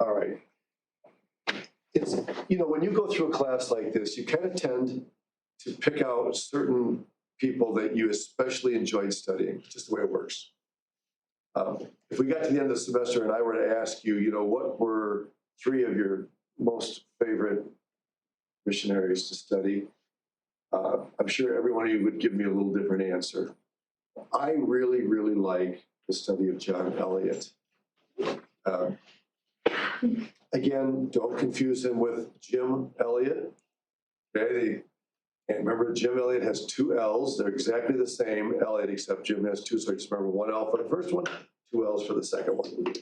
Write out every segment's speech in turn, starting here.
All right. It's, when you go through a class like this, you kind of tend to pick out certain people that you especially enjoyed studying, just the way it works. If we got to the end of the semester and I were to ask you, what were three of your most favorite missionaries to study, I'm sure every one of you would give me a little different answer. I really, really like the study of John Eliot. Um, Again, don't confuse him with Jim Elliot. Okay, and remember, Jim Elliot has two L's. They're exactly the same, Elliot, except Jim has two. So just remember one L for the first one, two L's for the second one.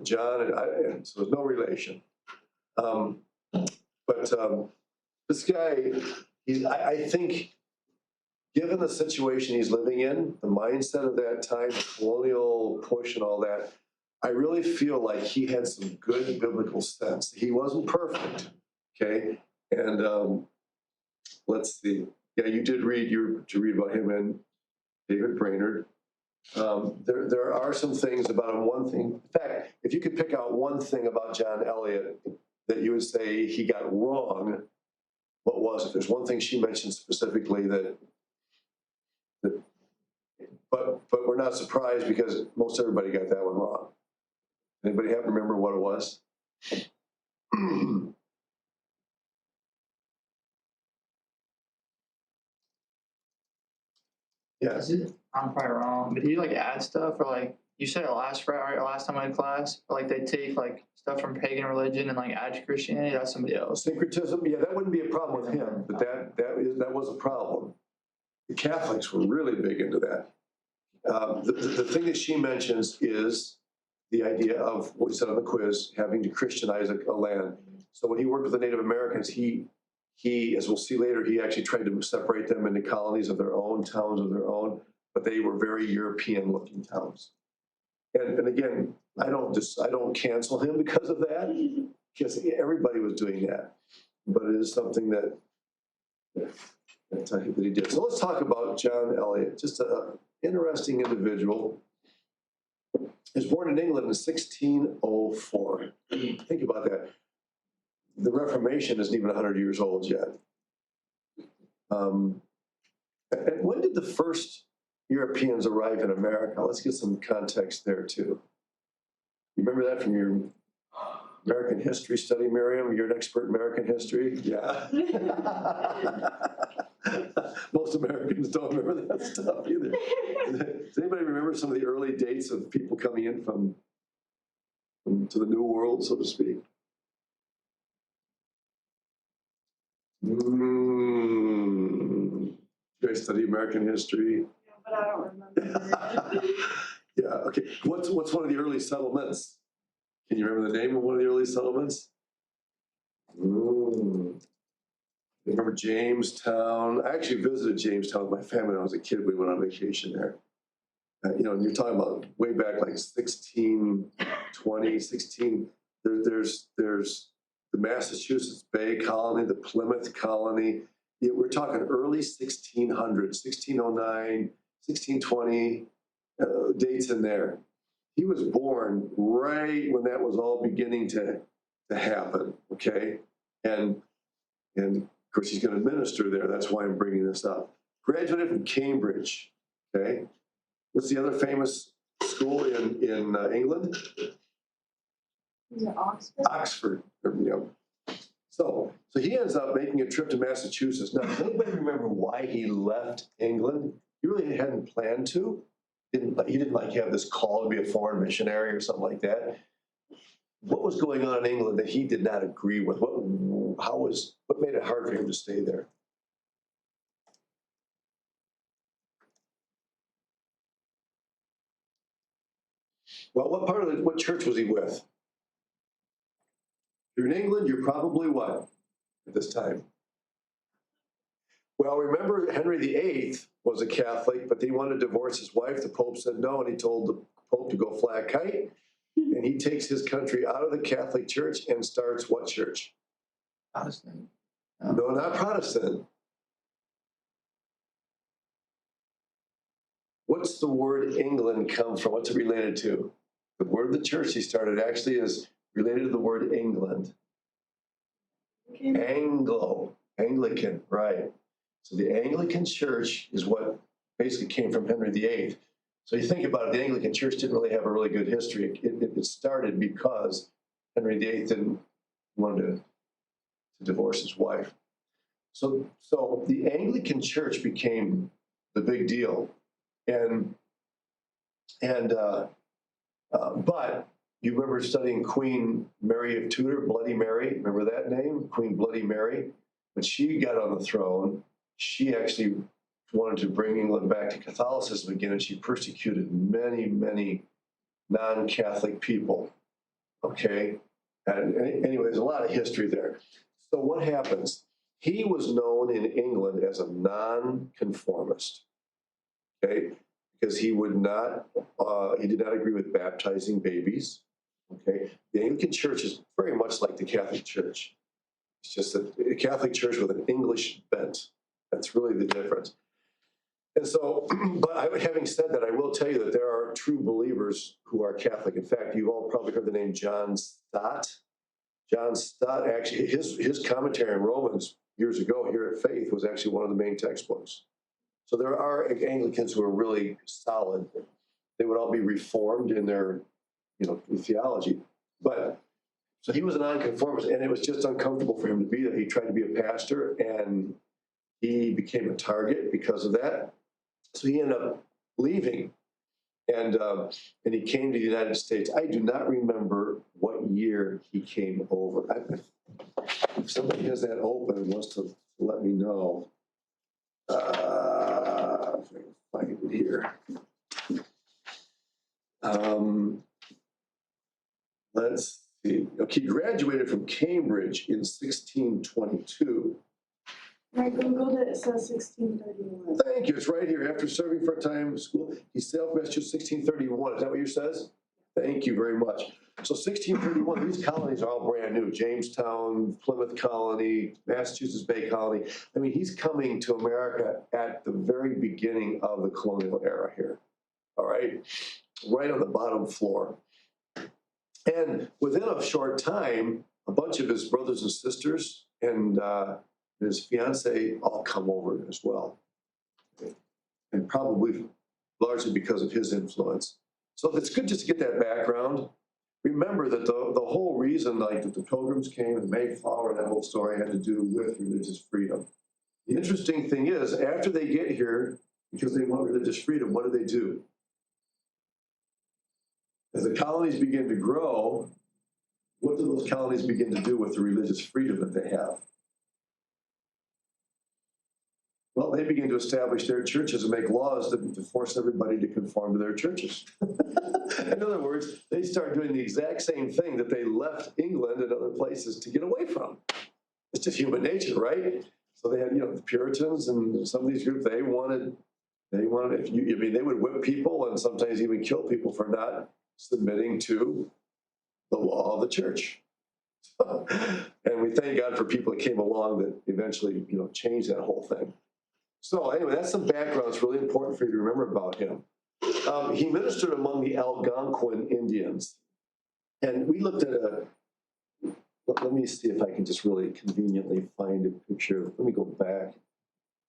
John and so there's no relation. But this guy, I think, given the situation he's living in, the mindset of that time, the colonial push and all that, I really feel like he had some good biblical sense. He wasn't perfect, okay? And let's see. Yeah, you did read about him and David Brainerd. There are some things about him. One thing, in fact, if you could pick out one thing about John Eliot that you would say he got wrong, what was it? There's one thing she mentioned specifically that but we're not surprised because most everybody got that one wrong. Anybody happen to remember what it was? Yeah. I'm probably wrong, but do you add stuff or you said it last time I had class, but they take stuff from pagan religion and add to Christianity? That's somebody else. Syncretism, yeah, that wouldn't be a problem with him, but that was a problem. The Catholics were really big into that. The thing that she mentions is the idea of what we said on the quiz, having to Christianize a land. So when he worked with the Native Americans, he, as we'll see later, he actually tried to separate them into colonies of their own, towns of their own, but they were very European-looking towns. And again, I don't cancel him because of that, because everybody was doing that. But it is something that he did. So let's talk about John Eliot, just an interesting individual. He was born in England in 1604. Think about that. The Reformation isn't even 100 years old yet. And when did the first Europeans arrive in America? Let's get some context there too. You remember that from your American history study, Miriam? You're an expert in American history? Yeah. Most Americans don't remember that stuff either. Does anybody remember some of the early dates of people coming in from to the New World, so to speak? You guys study American history? Yeah, but I don't remember. Yeah, okay. What's one of the early settlements? Can you remember the name of one of the early settlements? Remember Jamestown? I actually visited Jamestown with my family when I was a kid. We went on vacation there. You're talking about way back like 1620, 16. There's the Massachusetts Bay Colony, the Plymouth Colony. We're talking early 1600s, 1609, 1620, dates in there. He was born right when that was all beginning to happen, okay? And of course, he's going to minister there. That's why I'm bringing this up. Graduated from Cambridge, okay? What's the other famous school in England? Is it Oxford? Oxford. So he ends up making a trip to Massachusetts. Now, does anybody remember why he left England? He really hadn't planned to. He didn't have this call to be a foreign missionary or something like that. What was going on in England that he did not agree with? What made it hard for him to stay there? Well, what church was he with? If you're in England, you're probably what at this time? Well, remember Henry VIII was a Catholic, but he wanted to divorce his wife. The Pope said no, and he told the Pope to go fly a kite. And he takes his country out of the Catholic Church and starts what church? Protestant. No, not Protestant. What's the word England come from? What's it related to? The word of the church he started actually is related to the word England. Anglican, right. So the Anglican Church is what basically came from Henry VIII. So you think about it, the Anglican Church didn't really have a really good history. It started because Henry VIII didn't want to divorce his wife. So the Anglican Church became the big deal. But you remember studying Queen Mary of Tudor, Bloody Mary? Remember that name? Queen Bloody Mary? When she got on the throne, she actually wanted to bring England back to Catholicism again, and she persecuted many, many non-Catholic people. Okay? And anyway, there's a lot of history there. So what happens? He was known in England as a non-conformist. Okay? Because he did not agree with baptizing babies. Okay, the Anglican Church is very much like the Catholic Church. It's just a Catholic Church with an English bent. That's really the difference. And so, but having said that, I will tell you that there are true believers who are Catholic. In fact, you've all probably heard the name John Stott. John Stott, actually, his commentary on Romans years ago here at Faith was actually one of the main textbooks. So there are Anglicans who are really solid. They would all be reformed in their, theology. But so he was a nonconformist, and it was just uncomfortable for him to be there. He tried to be a pastor, and he became a target because of that. So he ended up leaving, and he came to the United States. I do not remember what year he came over. If somebody has that open and wants to let me know. If I can find it here. Let's see. Okay, he graduated from Cambridge in 1622. I googled it, it says 1631. Thank you. It's right here. After serving for a time in school, he sailed for Massachusetts 1631. Is that what yours says? Thank you very much. So 1631, these colonies are all brand new. Jamestown, Plymouth Colony, Massachusetts Bay Colony. I mean, he's coming to America at the very beginning of the colonial era here. All right? Right on the bottom floor. And within a short time, a bunch of his brothers and sisters and his fiance all come over as well. And probably largely because of his influence. So it's good just to get that background. Remember that the whole reason that the Pilgrims came and Mayflower and that whole story had to do with religious freedom. The interesting thing is, after they get here, because they want religious freedom, what do? As the colonies begin to grow, what do those colonies begin to do with the religious freedom that they have? Well, they begin to establish their churches and make laws to force everybody to conform to their churches. In other words, they start doing the exact same thing that they left England and other places to get away from. It's just human nature, right? So they had, the Puritans and some of these groups, they wanted, they would whip people and sometimes even kill people for not submitting to the law of the church. And we thank God for people that came along that eventually, changed that whole thing. So anyway, that's some background. It's really important for you to remember about him. He ministered among the Algonquin Indians. And we looked at let me see if I can just really conveniently find a picture. Let me go back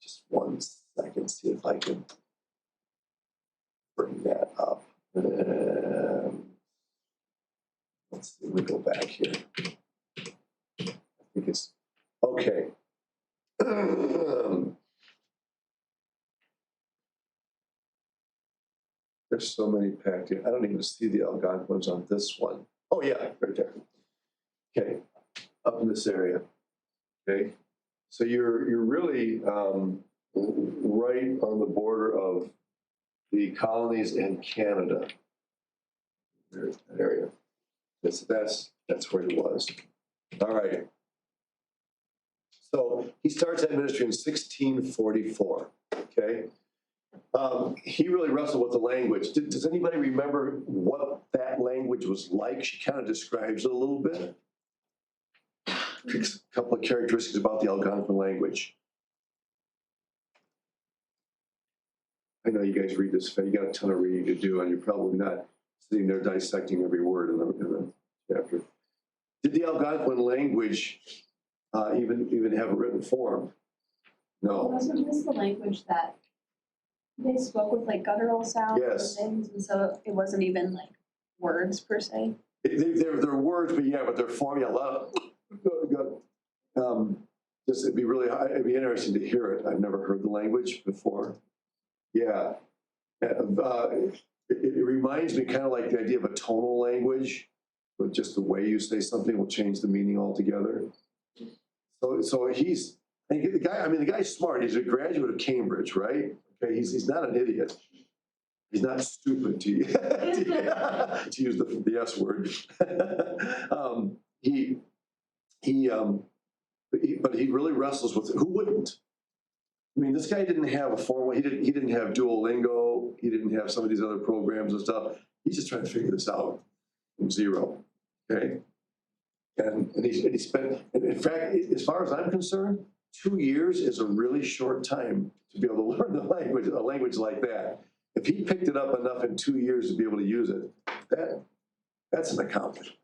just 1 second, see if I can bring that up. Let's see, we go back here. I think it's, okay. There's so many packed in. I don't even see the Algonquins on this one. Oh yeah, right there. Okay, up in this area. Okay, so you're really right on the border of the colonies and Canada. There's that area. That's where he was. All right. So he starts that ministry in 1644. Okay. He really wrestled with the language. Does anybody remember what that language was like? She kind of describes it a little bit. A couple of characteristics about the Algonquin language. I know you guys read this, you got a ton of reading to do, and you're probably not sitting there dissecting every word in the chapter. did the Algonquin language even have a written form? No. Wasn't this the language that they spoke with like guttural sounds Yes. and things, and so it wasn't even like words per se? They're words, but they're form. Yeah, a lot of, just it'd be interesting to hear it. I've never heard the language before. Yeah. It reminds me kind of like the idea of a tonal language, but just the way you say something will change the meaning altogether. So the guy's smart. He's a graduate of Cambridge, right? Okay, he's not an idiot. He's not stupid to use the S word. But he really wrestles with it. Who wouldn't? I mean, this guy didn't have a formal. He didn't have Duolingo. He didn't have some of these other programs and stuff. He's just trying to figure this out from zero. Okay, and he spent. In fact, as far as I'm concerned, 2 years is a really short time to be able to learn a language like that. If he picked it up enough in 2 years to be able to use it, that's an accomplishment.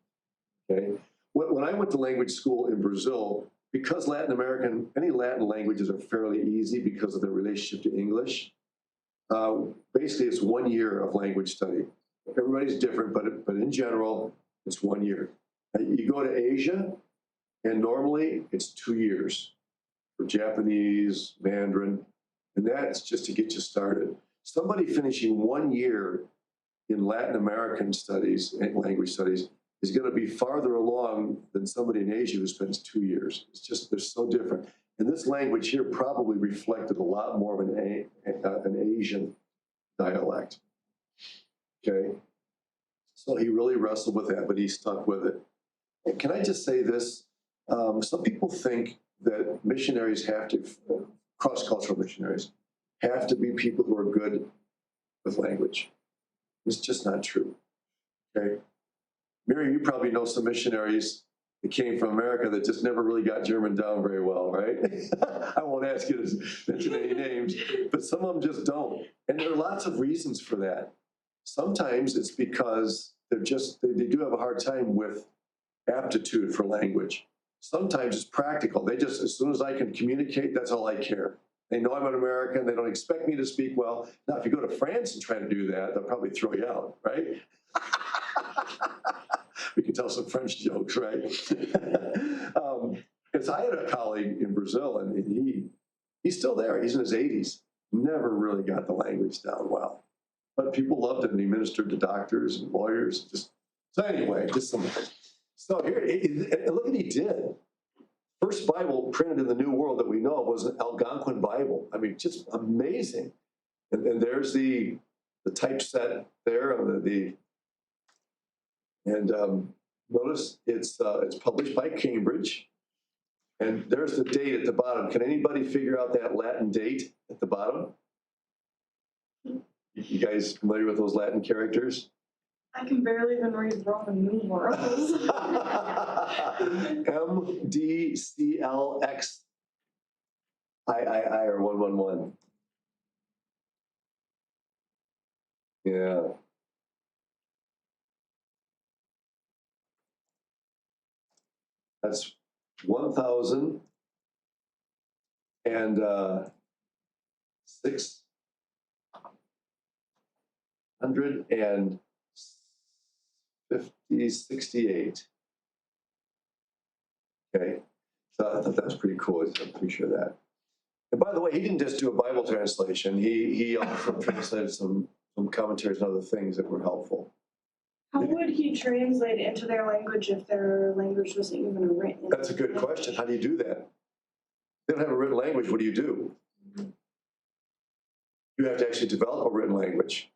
Okay, when I went to language school in Brazil, because any Latin languages are fairly easy because of their relationship to English. Basically, it's 1 year of language study. Everybody's different, but in general, it's 1 year. You go to Asia, and normally it's 2 years for Japanese, Mandarin, and that's just to get you started. Somebody finishing 1 year in Latin American studies and language studies is going to be farther along than somebody in Asia who spends 2 years. It's just, they're so different. And this language here probably reflected a lot more of an Asian dialect. Okay. So he really wrestled with that, but he stuck with it. And can I just say this? Some people think that missionaries cross-cultural missionaries, have to be people who are good with language. It's just not true. Okay. Mary, you probably know some missionaries that came from America that just never really got German down very well, right? I won't ask you to mention any names, but some of them just don't. And there are lots of reasons for that. Sometimes it's because they do have a hard time with aptitude for language. Sometimes it's practical. As soon as I can communicate, that's all I care. They know I'm an American. They don't expect me to speak well. Now, if you go to France and try to do that, they'll probably throw you out, right? We can tell some French jokes, right? Because I had a colleague in Brazil, and he's still there. He's in his 80s. Never really got the language down well. But people loved it, and he ministered to doctors and lawyers. So anyway, so here, and look what he did. First Bible printed in the New World that we know of was an Algonquin Bible. I mean, just amazing. And there's the typeset there of notice it's published by Cambridge. And there's the date at the bottom. Can anybody figure out that Latin date at the bottom? You guys familiar with those Latin characters? I can barely even read Roman numerals. MDCLX III or 111. Yeah. That's 1,000 and 668. Okay, so I thought that was pretty cool. I'm pretty sure of that. And by the way, he didn't just do a Bible translation. He also translated some commentaries and other things that were helpful. How would he translate it into their language if their language wasn't even written? That's a good question. How do you do that? They don't have a written language. What do? You have to actually develop a written language.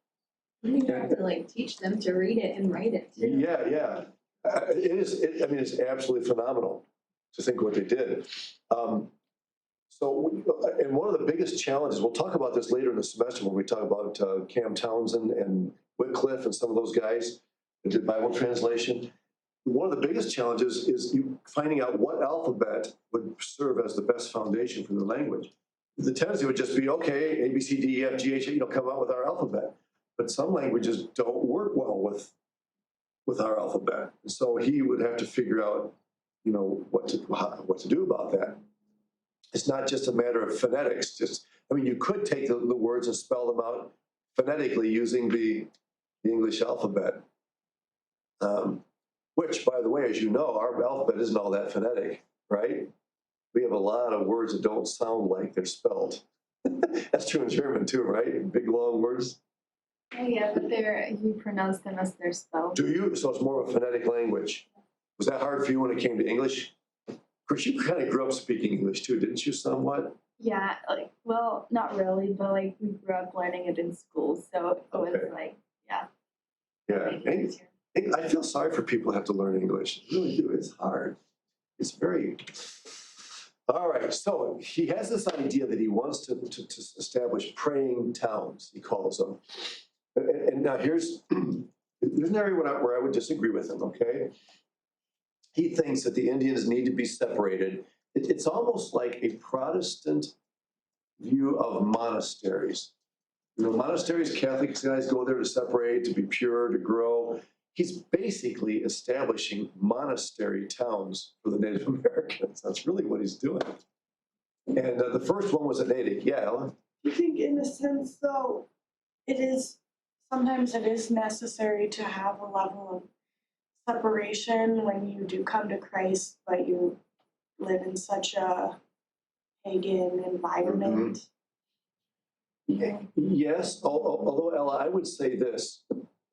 You have to like teach them to read it and write it too. Yeah. It's absolutely phenomenal to think what they did. And one of the biggest challenges, we'll talk about this later in the semester when we talk about Cam Townsend and Wycliffe and some of those guys that did Bible translation. One of the biggest challenges is finding out what alphabet would serve as the best foundation for the language. The tendency would just be, okay, A, B, C, D, E, F, G, H, come out with our alphabet. But some languages don't work well with our alphabet. So he would have to figure out what to do about that. It's not just a matter of phonetics. You could take the words and spell them out phonetically using the English alphabet. Which, by the way, as you know, our alphabet isn't all that phonetic, right? We have a lot of words that don't sound like they're spelled. That's true in German too, right? Big, long words. Oh yeah, but you pronounce them as they're spelled. Do you? So it's more of a phonetic language. Was that hard for you when it came to English? Of course, you kind of grew up speaking English too, didn't you, somewhat? Yeah, well, not really, but we grew up learning it in school, so it was Okay. yeah. Yeah. Make it easier. I feel sorry for people who have to learn English. I really do. It's hard. It's very. All right. So he has this idea that he wants to establish praying towns, he calls them. And now here's an area where I would disagree with him, okay? He thinks that the Indians need to be separated. It's almost like a Protestant view of monasteries. Monasteries, Catholic guys go there to separate, to be pure, to grow. He's basically establishing monastery towns for the Native Americans. That's really what he's doing. And the first one was at Natick. Yeah, Ellen? I think in a sense though, sometimes it is necessary to have a level of separation when you do come to Christ, but you live in such a pagan environment. Yes, although Ella, I would say this.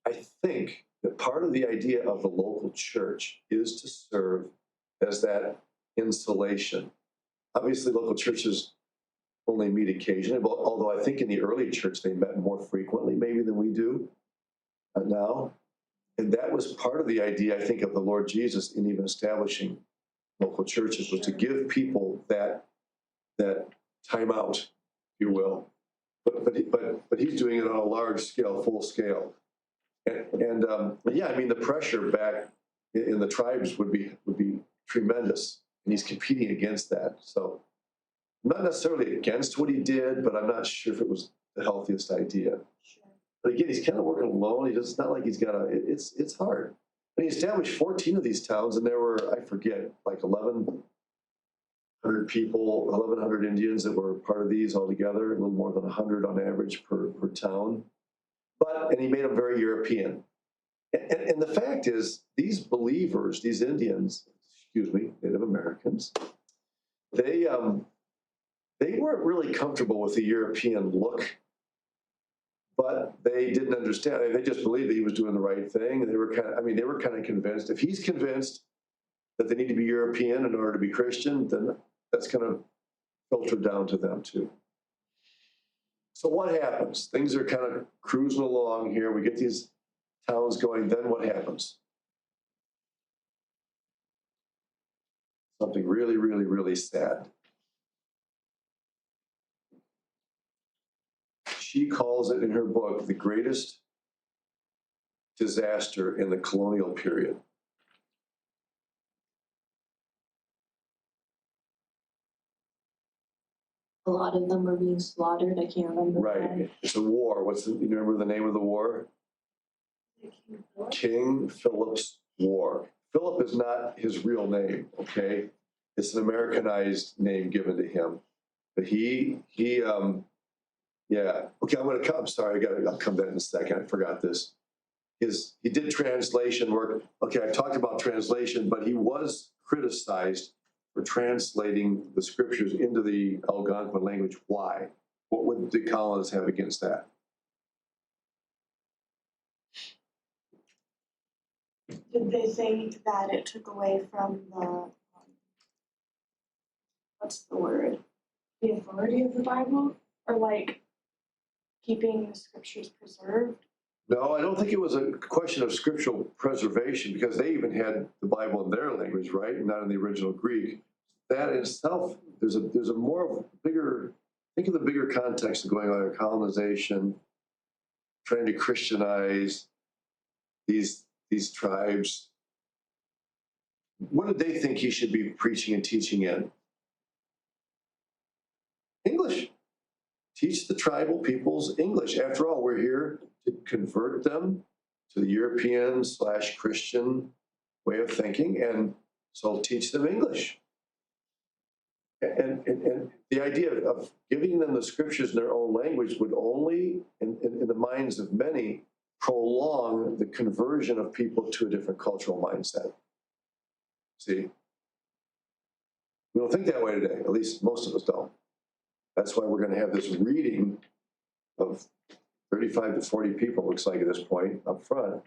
I think that part of the idea of the local church is to serve as that insulation. Obviously, local churches only meet occasionally, although I think in the early church they met more frequently maybe than we do now. And that was part of the idea, I think, of the Lord Jesus in even establishing local churches, was to give people that time out, if you will. But he's doing it on a large scale, full scale. And yeah, the pressure back in the tribes would be tremendous, and he's competing against that. So I'm not necessarily against what he did, but I'm not sure if it was the healthiest idea. Sure. But again, he's kind of working alone. It's not like he's got it's hard. And he established 14 of these towns, and there were, I forget, like 1,100 people, 1,100 Indians that were part of these altogether, a little more than 100 on average per town. And he made them very European. And the fact is, these believers, these Indians, Native Americans, they weren't really comfortable with the European look, but they didn't understand. They just believed that he was doing the right thing. And they were kind of convinced. If he's convinced that they need to be European in order to be Christian, then that's going to filter down to them too. So what happens? Things are kind of cruising along here. We get these towns going. Then what happens? Something really, really, really sad. She calls it in her book the greatest disaster in the colonial period. A lot of them were being slaughtered. I can't remember. Right. It's a war. You remember the name of the war? King Philip's War. Philip is not his real name, okay? It's an Americanized name given to him. But yeah. Okay, I'm sorry, I'll come to that in a second. I forgot this. He did translation work. Okay, I talked about translation, but he was criticized for translating the scriptures into the Algonquin language. Why? What would the colonists have against that? Did they think that it took away from what's the word? The authority of the Bible? Or keeping the scriptures preserved? No, I don't think it was a question of scriptural preservation, because they even had the Bible in their language, right? Not in the original Greek. That in itself, there's a more of a bigger, think of the bigger context of going on in colonization, trying to Christianize these tribes. What did they think he should be preaching and teaching in? English. Teach the tribal peoples English. After all, we're here to convert them to the European/Christian way of thinking. And So teach them English. And the idea of giving them the scriptures in their own language would only, in the minds of many, prolong the conversion of people to a different cultural mindset. See? We don't think that way today, at least most of us don't. That's why we're going to have this reading of 35 to 40 people, looks like at this point, up front,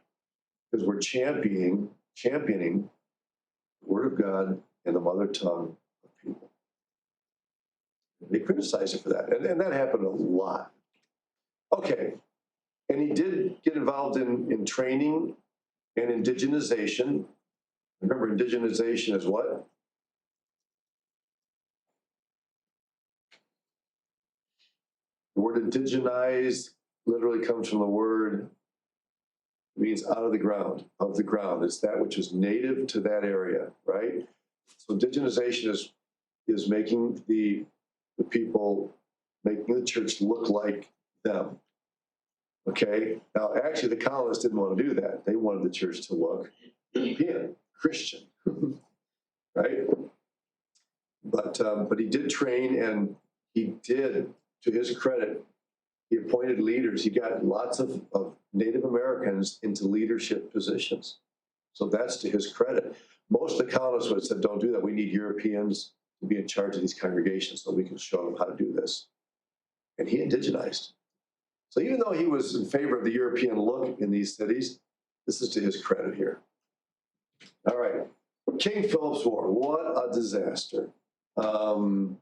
because we're championing the Word of God in the mother tongue of people. They criticize it for that, and that happened a lot. Okay, and he did get involved in training and indigenization. Remember, indigenization is what? The word indigenize literally comes from the word, it means out of the ground, of the ground. It's that which is native to that area, right? So indigenization is making the people, making the church look like them. Okay? Now, actually, the colonists didn't want to do that. They wanted the church to look European, Christian, right? But he did train, and he did, to his credit, he appointed leaders. He got lots of Native Americans into leadership positions. So that's to his credit. Most of the colonists would have said, don't do that. We need Europeans to be in charge of these congregations so we can show them how to do this. And he indigenized. So even though he was in favor of the European look in these cities, this is to his credit here. All right, King Philip's War, what a disaster. I've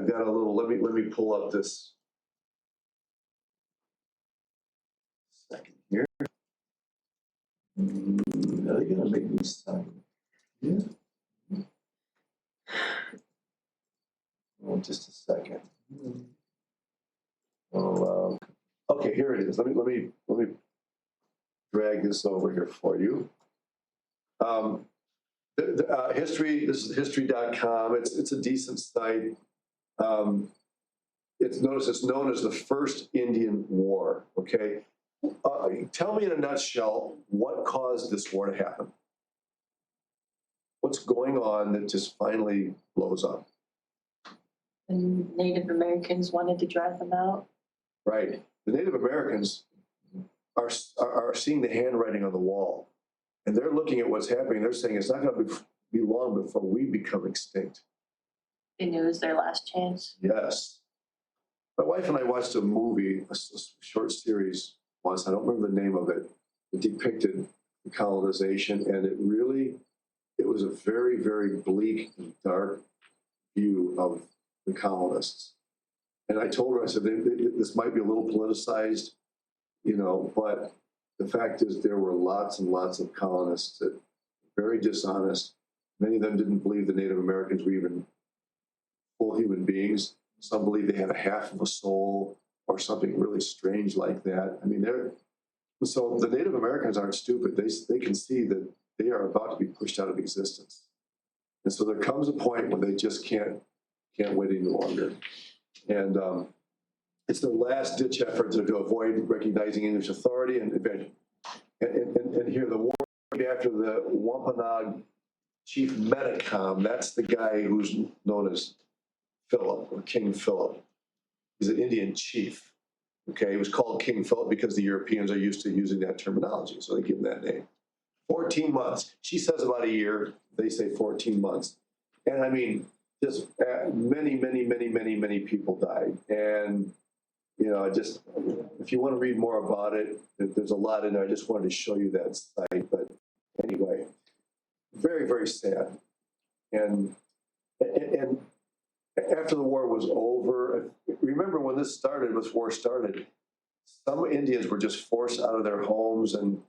got a little, let me pull up this second here. Are they gonna make me sign? Yeah. Oh, just a second. Oh, okay, here it is. Let me drag this over here for you. History. This is history.com. It's a decent site. It's known as the First Indian War. Okay, tell me in a nutshell what caused this war to happen. What's going on that just finally blows up? And Native Americans wanted to drive them out. Right. The Native Americans are seeing the handwriting on the wall, and they're looking at what's happening. They're saying it's not going to be long before we become extinct. They knew it was their last chance. Yes. My wife and I watched a movie, a short series once. I don't remember the name of it. It depicted the colonization, and it was a very, very bleak and dark view of the colonists. And I told her, I said, this might be a little politicized, but the fact is there were lots and lots of colonists that were very dishonest. Many of them didn't believe the Native Americans were even full human beings. Some believed they had a half of a soul or something really strange like that. I mean, so the Native Americans aren't stupid. They can see that they are about to be pushed out of existence. And so there comes a point when they just can't wait any longer. And it's their last ditch effort to avoid recognizing English authority and here the war after the Wampanoag chief Metacom, that's the guy who's known as Philip or King Philip. He's an Indian chief. Okay, he was called King Philip because the Europeans are used to using that terminology, so they give him that name. 14 months. She says about a year. They say 14 months. And I mean, just many people died. And, just if you want to read more about it, there's a lot in there. I just wanted to show you that site. But anyway, very, very sad. And after the war was over, remember when this war started, some Indians were just forced out of their homes, and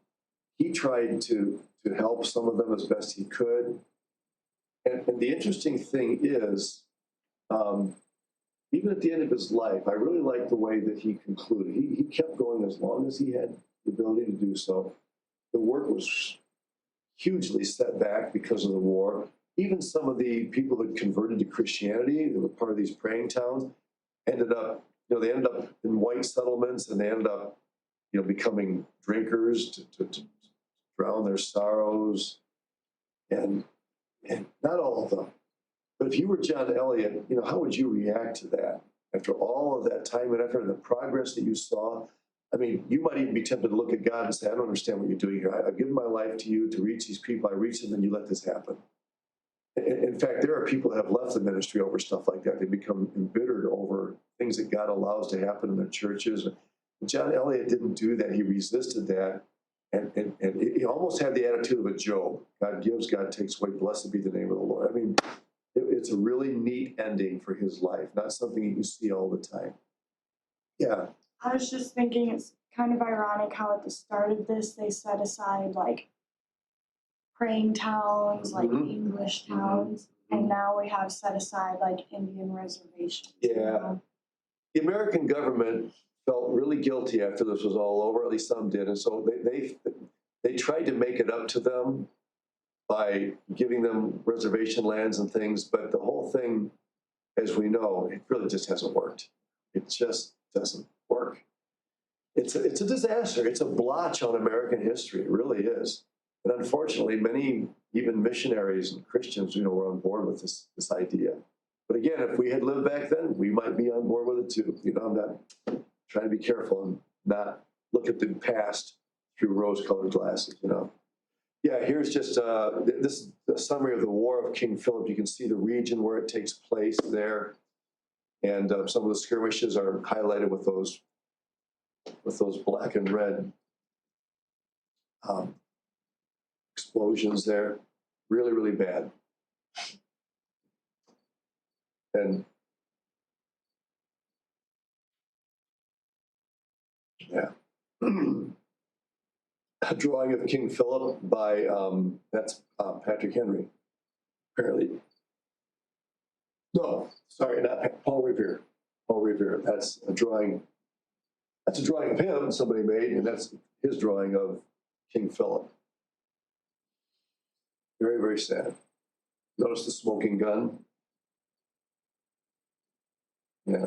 he tried to help some of them as best he could. And the interesting thing is, even at the end of his life, I really like the way that he concluded. He kept going as long as he had the ability to do so. The work was hugely set back because of the war. Even some of the people that converted to Christianity, that were part of these praying towns, ended up in white settlements, and they ended up, becoming drinkers to drown their sorrows. And And not all of them. But if you were John Elliott, how would you react to that? After all of that time and effort and the progress that you saw, I mean, you might even be tempted to look at God and say, I don't understand what you're doing here. I've given my life to you to reach these people. I reach them and you let this happen. In fact, there are people that have left the ministry over stuff like that. They become embittered over things that God allows to happen in their churches. John Elliott didn't do that. He resisted that. And he almost had the attitude of a Job. God gives, God takes away. Blessed be the name of the Lord. I mean, it's a really neat ending for his life, not something that you see all the time. Yeah. I was just thinking it's kind of ironic how at the start of this they set aside like praying towns, like Mhm. English towns, and now we have set aside like Indian reservations. Yeah. The American government felt really guilty after this was all over, at least some did, and so they tried to make it up to them by giving them reservation lands and things, but the whole thing, as we know, it really just hasn't worked. It just doesn't work. It's a disaster. It's a blotch on American history. It really is. And unfortunately, many even missionaries and Christians, were on board with this idea. But again, if we had lived back then, we might be on board with it too. I'm not trying to be careful and not look at the past through rose-colored glasses. Yeah, here's just this is a summary of the War of King Philip. You can see the region where it takes place there, and some of the skirmishes are highlighted with those black and red explosions there. Really, really bad. And yeah. A drawing of King Philip by that's Patrick Henry, apparently. No, sorry, not Paul Revere. Paul Revere. That's a drawing. That's a drawing of him somebody made, and that's his drawing of King Philip. Very, very sad. Notice the smoking gun. Yeah.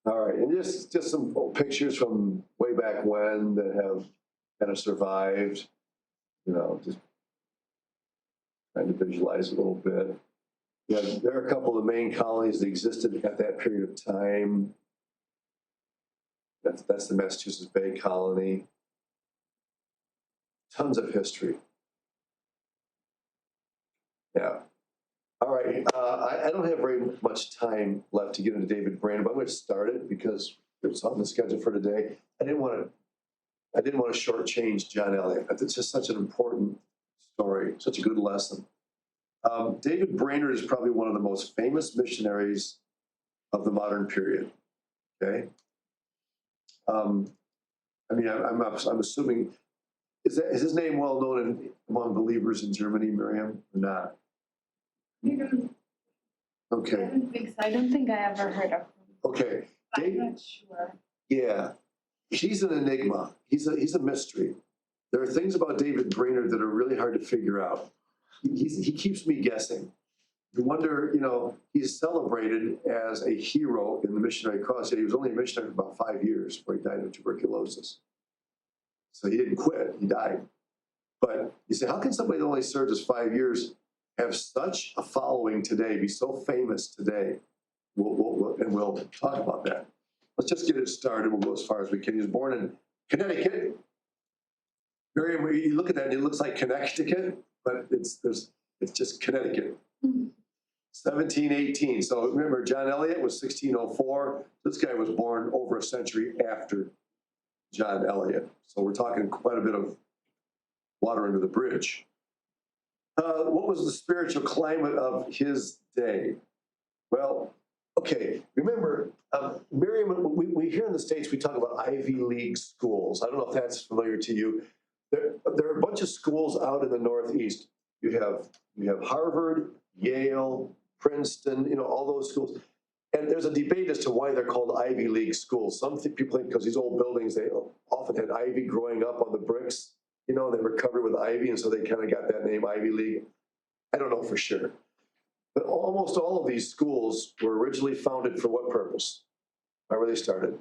All right, and just some pictures from way back when that have kind of survived. Just trying to visualize a little bit. Yeah, there are a couple of the main colonies that existed at that period of time. That's the Massachusetts Bay Colony. Tons of history. Yeah. All right. I don't have very much time left to get into David Brainerd, but I'm going to start it because it's on the schedule for today. I didn't want to shortchange John Elliott. It's just such an important story, such a good lesson. David Brainerd is probably one of the most famous missionaries of the modern period. Okay. I'm assuming, is his name well known among believers in Germany, Miriam, or not? Okay. I don't think so. I don't think I ever heard of him. Okay. I'm not sure. Yeah, he's an enigma. He's a mystery. There are things about David Brainerd that are really hard to figure out. He keeps me guessing. You wonder, he's celebrated as a hero in the missionary cause. Yet he was only a missionary for about 5 years before he died of tuberculosis. So he didn't quit, he died. But you say, how can somebody that only served us 5 years have such a following today, be so famous today? We'll talk about that. Let's just get it started. We'll go as far as we can. He was born in Connecticut. Miriam, you look at that and it looks like Connecticut, but it's just Connecticut. 1718. So remember, John Elliott was 1604. This guy was born over a century after John Elliott. So we're talking quite a bit of water under the bridge. What was the spiritual climate of his day? Well, okay, remember, Miriam, we here in the States, we talk about Ivy League schools. I don't know if that's familiar to you. There are a bunch of schools out in the Northeast. You have Harvard, Yale, Princeton, all those schools. And there's a debate as to why they're called Ivy League schools. Some people think because these old buildings, they often had ivy growing up on the bricks. They were covered with ivy, and so they kind of got that name Ivy League. I don't know for sure. But almost all of these schools were originally founded for what purpose? Why were they started?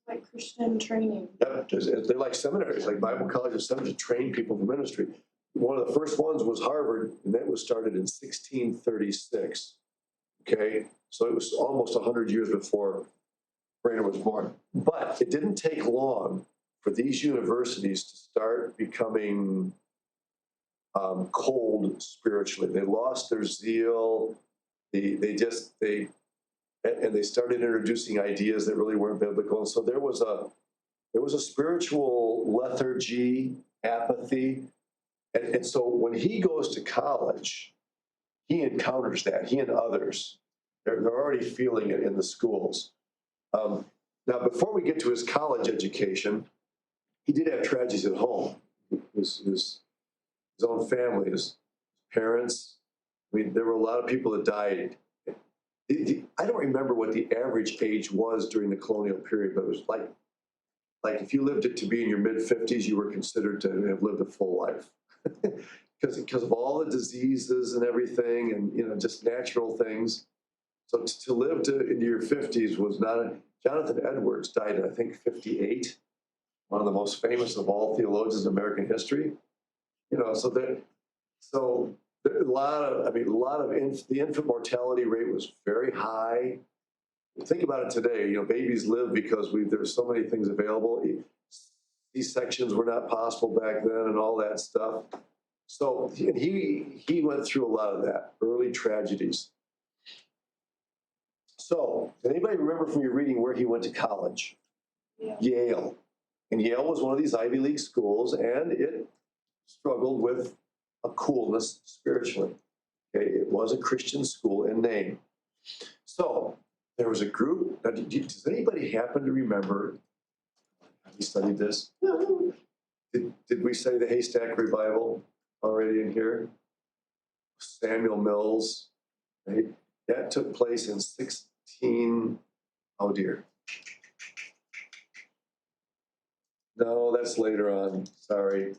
Like Christian training. Yep, they're like seminaries, like Bible colleges, seminaries to train people for ministry. one of the first ones was Harvard, and that was started in 1636. Okay, so it was almost 100 years before Brainerd was born. But it didn't take long for these universities to start becoming cold spiritually. They lost their zeal. And they started introducing ideas that really weren't biblical. And so there was a spiritual lethargy, apathy. And so when he goes to college, he encounters that, he and others. They're already feeling it in the schools. Now, before we get to his college education, he did have tragedies at home. His own family, his parents. I mean, there were a lot of people that died. I don't remember what the average age was during the colonial period, but it was like if you lived it to be in your mid-50s, you were considered to have lived a full life. because of all the diseases and everything, and just natural things. So to live into your 50s was not a. Jonathan Edwards died at, I think, 58, one of the most famous of all theologians in American history. So there a lot of the infant mortality rate was very high. Think about it today. Babies live because there's so many things available. C-sections were not possible back then, and all that stuff. So he went through a lot of that, early tragedies. So, does anybody remember from your reading where he went to college? Yeah. Yale. And Yale was one of these Ivy League schools, and it struggled with a coolness spiritually. Okay? It was a Christian school in name. So, there was a group. Now, does anybody happen to remember? Have you studied this? Did we study the Haystack Revival already in here? Samuel Mills, right? That took place in 16, oh dear. No, that's later on, sorry.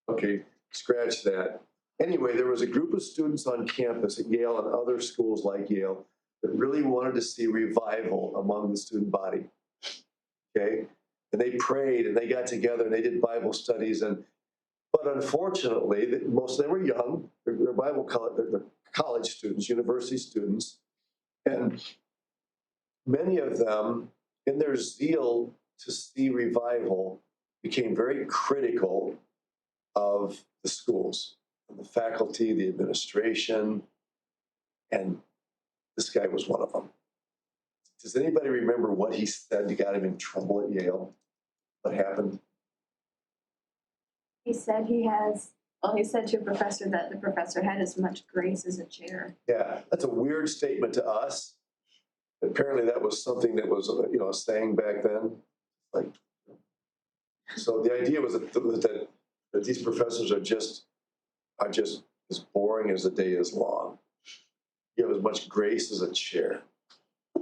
Okay, scratch that. Anyway, there was a group of students on campus at Yale and other schools like Yale that really wanted to see revival among the student body, okay? And they prayed and they got together and they did Bible studies, but unfortunately, most of them were young, they're college students, university students, and many of them, in their zeal to see revival, became very critical of the schools, the faculty, the administration, and this guy was one of them. Does anybody remember what he said that got him in trouble at Yale? What happened? He said he said to a professor that the professor had as much grace as a chair. Yeah, that's a weird statement to us. Apparently that was something that was, a saying back then. So the idea was that these professors are just as boring as the day is long. You have as much grace as a chair. I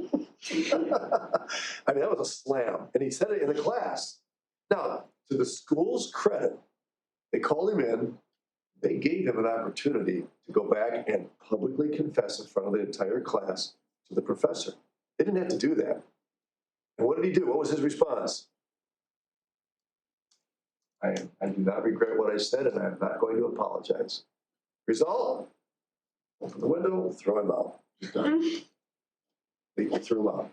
mean, that was a slam. And he said it in the class. Now, to the school's credit, they called him in. They gave him an opportunity to go back and publicly confess in front of the entire class to the professor. They didn't have to do that. And what did he do? What was his response? I do not regret what I said, and I'm not going to apologize. Result? Open the window, throw him out. He's done. They threw him out.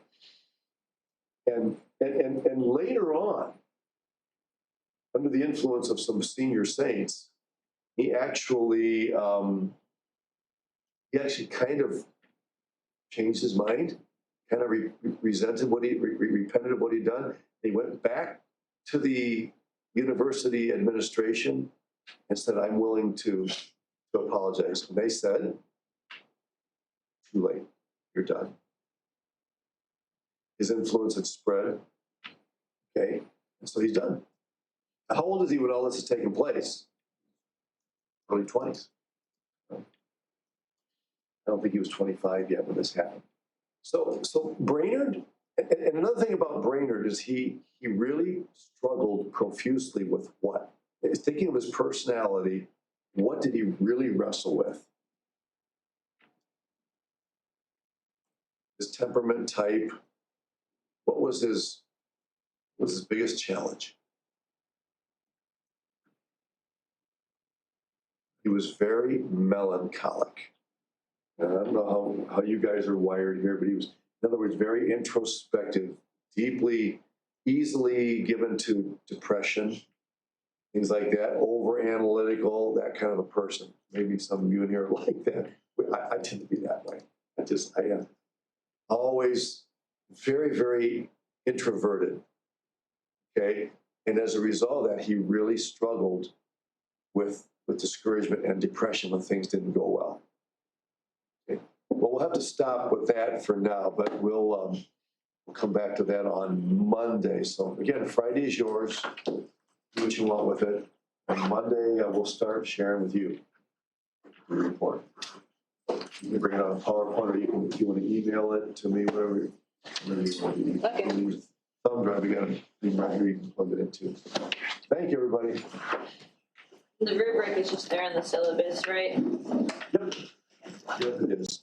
And later on, under the influence of some senior saints, he actually kind of changed his mind, kind of resented repented of what he'd done. He went back to the university administration and said, I'm willing to apologize. And they said, too late, you're done. His influence had spread, okay? And so he's done. How old is he when all this is taking place? Early 20s. I don't think he was 25 yet when this happened. So Brainerd, and another thing about Brainerd is he really struggled profusely with what? Thinking of his personality, what did he really wrestle with? His temperament type. What was his biggest challenge? he was very melancholic. And I don't know how you guys are wired here, but he was, in other words, very introspective, deeply, easily given to depression, things like that, over analytical, that kind of a person. Maybe some of you in here are like that. I tend to be that way. I am always very, very introverted. Okay. And as a result of that, he really struggled with discouragement and depression when things didn't go well. Okay. Well, we'll have to stop with that for now, but we'll come back to that on Monday. So again, Friday is yours. Do what you want with it. And Monday, we'll start sharing with you the report. You can bring it on a PowerPoint, or you can, if you want to email it to me, whatever you want to do. Okay. Thumb drive, you got a thing right here you can plug it into. Thank you, everybody. The rubric is just there in the syllabus, right? Yep. Yep, it is.